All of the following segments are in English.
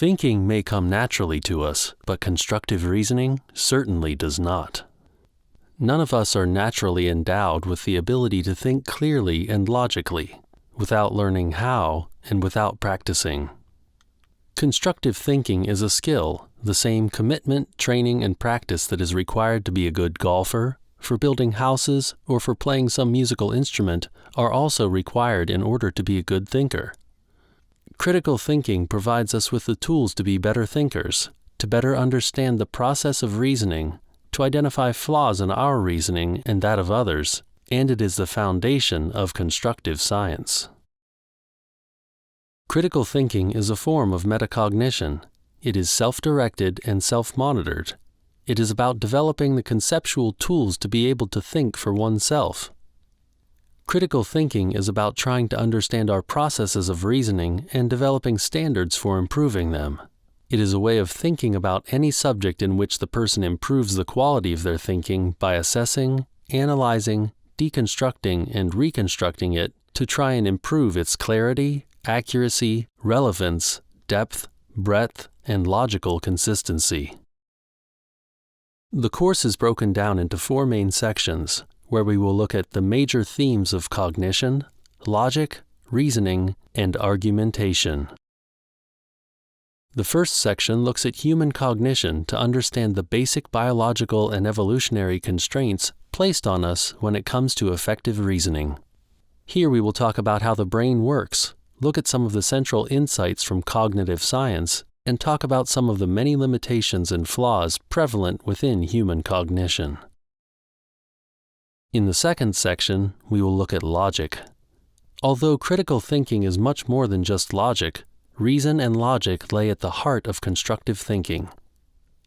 Thinking may come naturally to us, but constructive reasoning certainly does not. None of us are naturally endowed with the ability to think clearly and logically, without learning how and without practicing. Constructive thinking is a skill, the same commitment, training, and practice that is required to be a good golfer, for building houses, or for playing some musical instrument are also required in order to be a good thinker. Critical thinking provides us with the tools to be better thinkers, to better understand the process of reasoning, to identify flaws in our reasoning and that of others, and it is the foundation of constructive science. Critical thinking is a form of metacognition. It is self-directed and self-monitored. It is about developing the conceptual tools to be able to think for oneself. Critical thinking is about trying to understand our processes of reasoning and developing standards for improving them. It is a way of thinking about any subject in which the person improves the quality of their thinking by assessing, analyzing, deconstructing, and reconstructing it to try and improve its clarity, accuracy, relevance, depth, breadth, and logical consistency. The course is broken down into 4 main sections, where we will look at the major themes of cognition, logic, reasoning, and argumentation. The first section looks at human cognition to understand the basic biological and evolutionary constraints placed on us when it comes to effective reasoning. Here we will talk about how the brain works, look at some of the central insights from cognitive science, and talk about some of the many limitations and flaws prevalent within human cognition. In the second section, we will look at logic. Although critical thinking is much more than just logic, reason and logic lay at the heart of constructive thinking.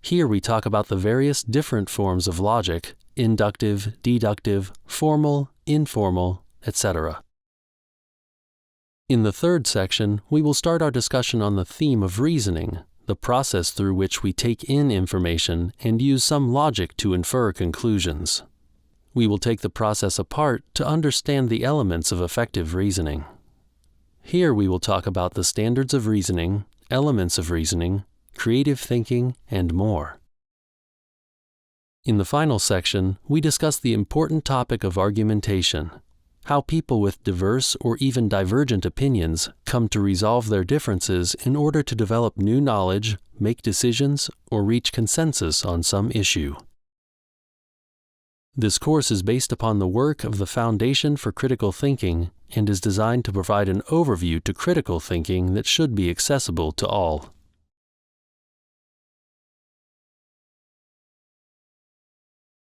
Here we talk about the various different forms of logic: inductive, deductive, formal, informal, etc. In the third section, we will start our discussion on the theme of reasoning, the process through which we take in information and use some logic to infer conclusions. We will take the process apart to understand the elements of effective reasoning. Here we will talk about the standards of reasoning, elements of reasoning, creative thinking, and more. In the final section, we discuss the important topic of argumentation, how people with diverse or even divergent opinions come to resolve their differences in order to develop new knowledge, make decisions, or reach consensus on some issue. This course is based upon the work of the Foundation for Critical Thinking and is designed to provide an overview to critical thinking that should be accessible to all.